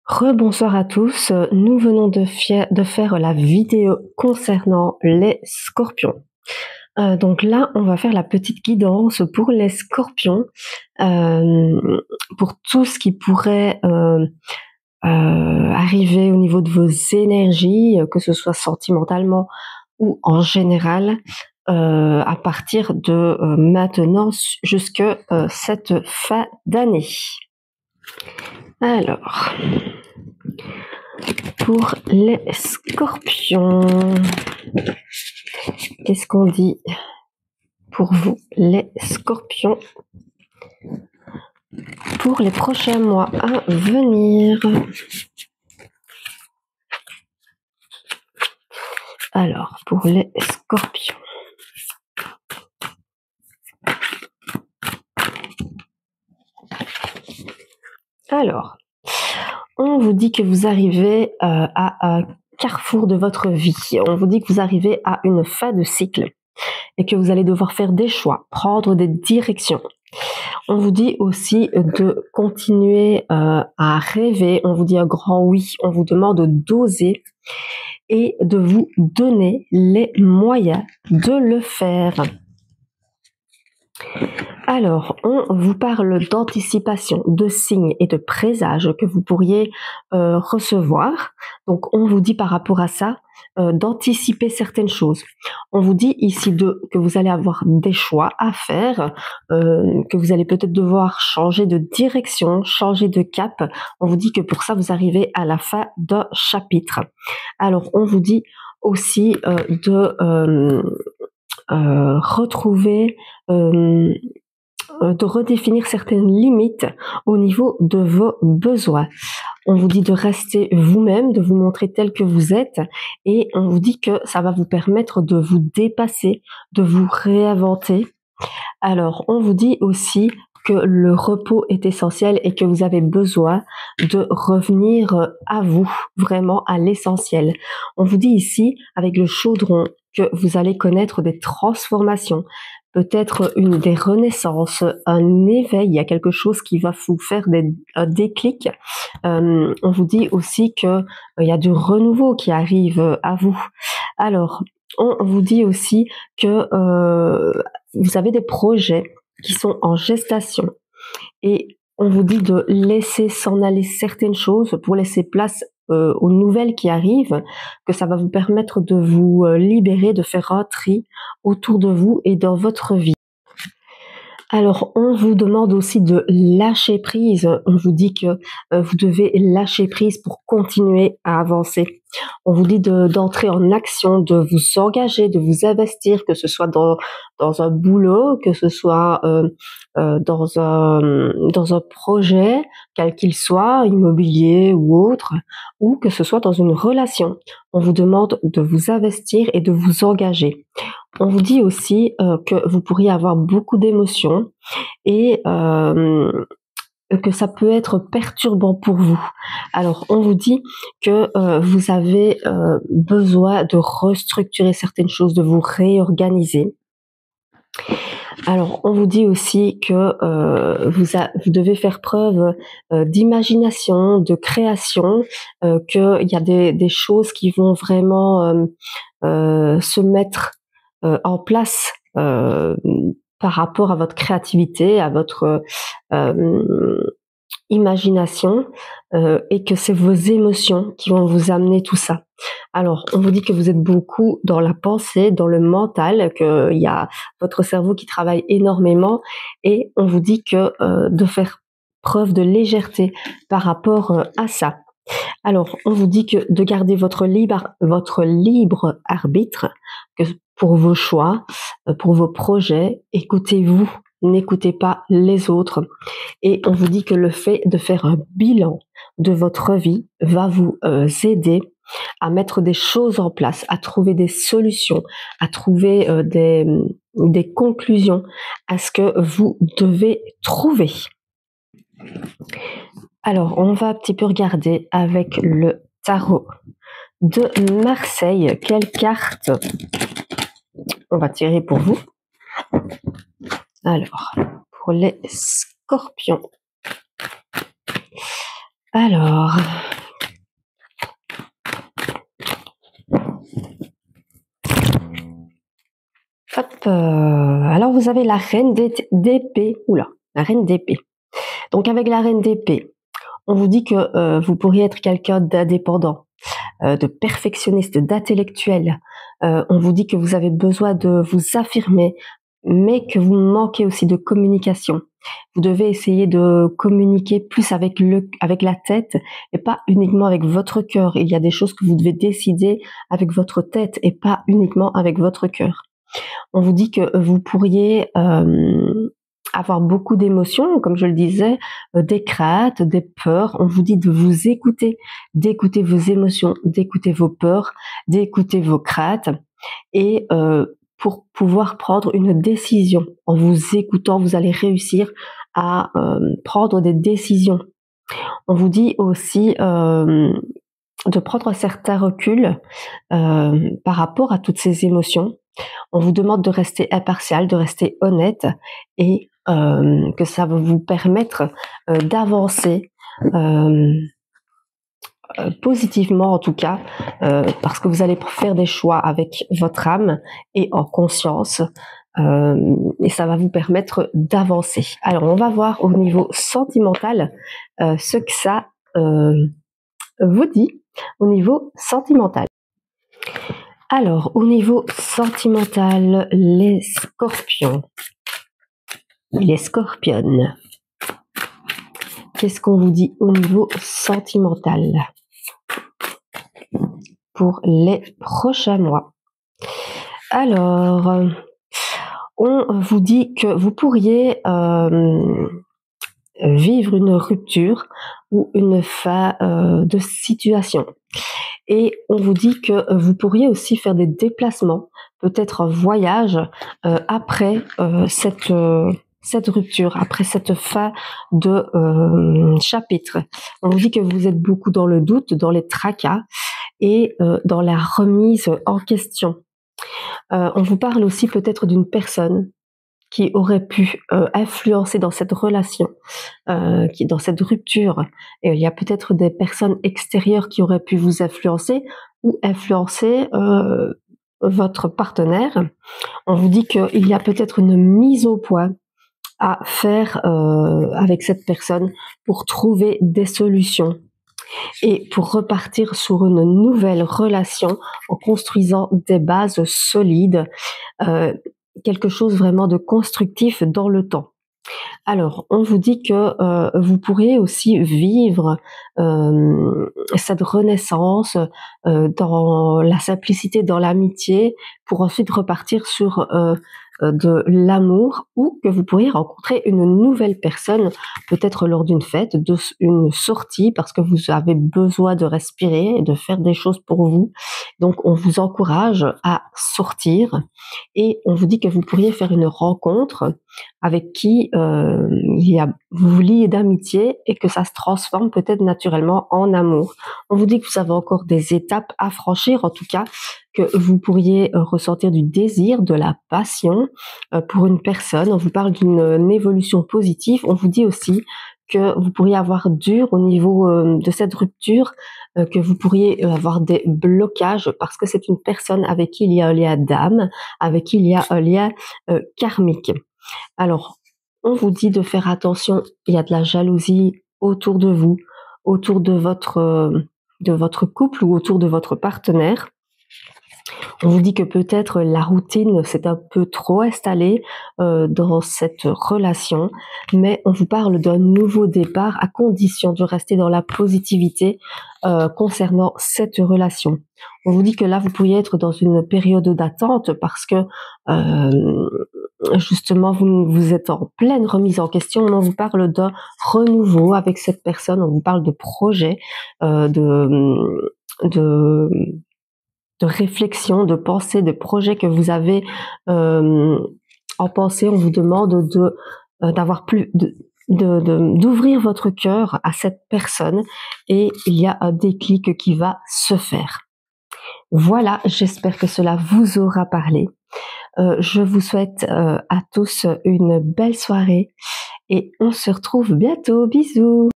Rebonsoir à tous, nous venons de faire la vidéo concernant les scorpions. Donc là, on va faire la petite guidance pour les scorpions, pour tout ce qui pourrait arriver au niveau de vos énergies, que ce soit sentimentalement ou en général, à partir de maintenant jusque cette fin d'année. Alors, pour les scorpions, qu'est-ce qu'on dit pour vous, les scorpions, pour les prochains mois à venir? Alors, pour les scorpions. Alors, on vous dit que vous arrivez à un carrefour de votre vie. On vous dit que vous arrivez à une fin de cycle et que vous allez devoir faire des choix, prendre des directions. On vous dit aussi de continuer à rêver. On vous dit un grand oui. On vous demande d'oser et de vous donner les moyens de le faire. Alors, on vous parle d'anticipation, de signes et de présages que vous pourriez recevoir. Donc, on vous dit par rapport à ça d'anticiper certaines choses. On vous dit ici que vous allez avoir des choix à faire, que vous allez peut-être devoir changer de direction, changer de cap. On vous dit que pour ça, vous arrivez à la fin d'un chapitre. Alors, on vous dit aussi retrouver, de redéfinir certaines limites au niveau de vos besoins. On vous dit de rester vous-même, de vous montrer tel que vous êtes, et on vous dit que ça va vous permettre de vous dépasser, de vous réinventer. Alors, on vous dit aussi que le repos est essentiel et que vous avez besoin de revenir à vous, vraiment à l'essentiel. On vous dit ici, avec le chaudron, que vous allez connaître des transformations, peut-être des renaissances, un éveil, il y a quelque chose qui va vous faire un déclic. On vous dit aussi qu'il y a du renouveau qui arrive à vous. Alors, on vous dit aussi que vous avez des projets qui sont en gestation et on vous dit de laisser s'en aller certaines choses pour laisser place aux nouvelles qui arrivent, que ça va vous permettre de vous libérer, de faire un tri autour de vous et dans votre vie. Alors, on vous demande aussi de lâcher prise. On vous dit que vous devez lâcher prise pour continuer à avancer. On vous dit d'entrer en action, de vous engager, de vous investir, que ce soit dans un boulot, que ce soit dans un projet, quel qu'il soit, immobilier ou autre, ou que ce soit dans une relation. On vous demande de vous investir et de vous engager. On vous dit aussi que vous pourriez avoir beaucoup d'émotions et que ça peut être perturbant pour vous. Alors, on vous dit que vous avez besoin de restructurer certaines choses, de vous réorganiser. Alors, on vous dit aussi que vous devez faire preuve d'imagination, de création, qu'il y a des choses qui vont vraiment se mettre en place par rapport à votre créativité, à votre imagination, et que c'est vos émotions qui vont vous amener tout ça. Alors, on vous dit que vous êtes beaucoup dans la pensée, dans le mental, qu'il y a votre cerveau qui travaille énormément, et on vous dit que de faire preuve de légèreté par rapport à ça. Alors, on vous dit que de garder votre libre arbitre, que pour vos choix, pour vos projets, écoutez-vous, n'écoutez pas les autres. Et on vous dit que le fait de faire un bilan de votre vie va vous aider à mettre des choses en place, à trouver des solutions, à trouver des conclusions à ce que vous devez trouver. Alors, on va un petit peu regarder avec le tarot de Marseille. Quelle carte on va tirer pour vous? Alors, pour les scorpions. Alors, Alors vous avez la reine d'épée. Oula, la reine d'épée. Donc avec la reine d'épée, on vous dit que vous pourriez être quelqu'un d'indépendant, de perfectionniste, d'intellectuel. On vous dit que vous avez besoin de vous affirmer, mais que vous manquez aussi de communication. Vous devez essayer de communiquer plus avec la tête et pas uniquement avec votre cœur. Il y a des choses que vous devez décider avec votre tête et pas uniquement avec votre cœur. On vous dit que vous pourriez avoir beaucoup d'émotions, comme je le disais, des craintes, des peurs. On vous dit de vous écouter, d'écouter vos émotions, d'écouter vos peurs, d'écouter vos craintes et pour pouvoir prendre une décision. En vous écoutant, vous allez réussir à prendre des décisions. On vous dit aussi de prendre un certain recul par rapport à toutes ces émotions. On vous demande de rester impartial, de rester honnête et que ça va vous permettre d'avancer positivement en tout cas, parce que vous allez faire des choix avec votre âme et en conscience, et ça va vous permettre d'avancer. Alors on va voir au niveau sentimental ce que ça vous dit au niveau sentimental. Alors au niveau sentimental, les scorpions, les scorpionnes, qu'est-ce qu'on vous dit au niveau sentimental pour les prochains mois? Alors, on vous dit que vous pourriez vivre une rupture ou une fin de situation. Et on vous dit que vous pourriez aussi faire des déplacements, peut-être un voyage après cette rupture, après cette fin de chapitre. On vous dit que vous êtes beaucoup dans le doute, dans les tracas et dans la remise en question. On vous parle aussi peut-être d'une personne qui aurait pu influencer dans cette relation, qui dans cette rupture. Et il y a peut-être des personnes extérieures qui auraient pu vous influencer ou influencer votre partenaire. On vous dit qu'il y a peut-être une mise au point à faire avec cette personne pour trouver des solutions et pour repartir sur une nouvelle relation en construisant des bases solides, quelque chose vraiment de constructif dans le temps. Alors, on vous dit que vous pourriez aussi vivre cette renaissance dans la simplicité, dans l'amitié, pour ensuite repartir sur de l'amour, ou que vous pourriez rencontrer une nouvelle personne, peut-être lors d'une fête, une sortie, parce que vous avez besoin de respirer et de faire des choses pour vous. Donc, on vous encourage à sortir et on vous dit que vous pourriez faire une rencontre avec qui vous vous liez d'amitié et que ça se transforme peut-être naturellement en amour. On vous dit que vous avez encore des étapes à franchir, en tout cas que vous pourriez ressentir du désir, de la passion pour une personne. On vous parle d'une évolution positive. On vous dit aussi que vous pourriez avoir dur au niveau de cette rupture, que vous pourriez avoir des blocages parce que c'est une personne avec qui il y a un lien d'âme, avec qui il y a un lien karmique. Alors, on vous dit de faire attention, il y a de la jalousie autour de vous, autour de votre couple ou autour de votre partenaire. On vous dit que peut-être la routine s'est un peu trop installée dans cette relation, mais on vous parle d'un nouveau départ à condition de rester dans la positivité concernant cette relation. On vous dit que là, vous pourriez être dans une période d'attente parce que justement, vous êtes en pleine remise en question. On vous parle d'un renouveau avec cette personne. On vous parle de projets, de réflexion, de pensée, de projets que vous avez en pensée. On vous demande d'avoir plus d'ouvrir votre cœur à cette personne et il y a un déclic qui va se faire. Voilà, j'espère que cela vous aura parlé. Je vous souhaite à tous une belle soirée et on se retrouve bientôt. Bisous!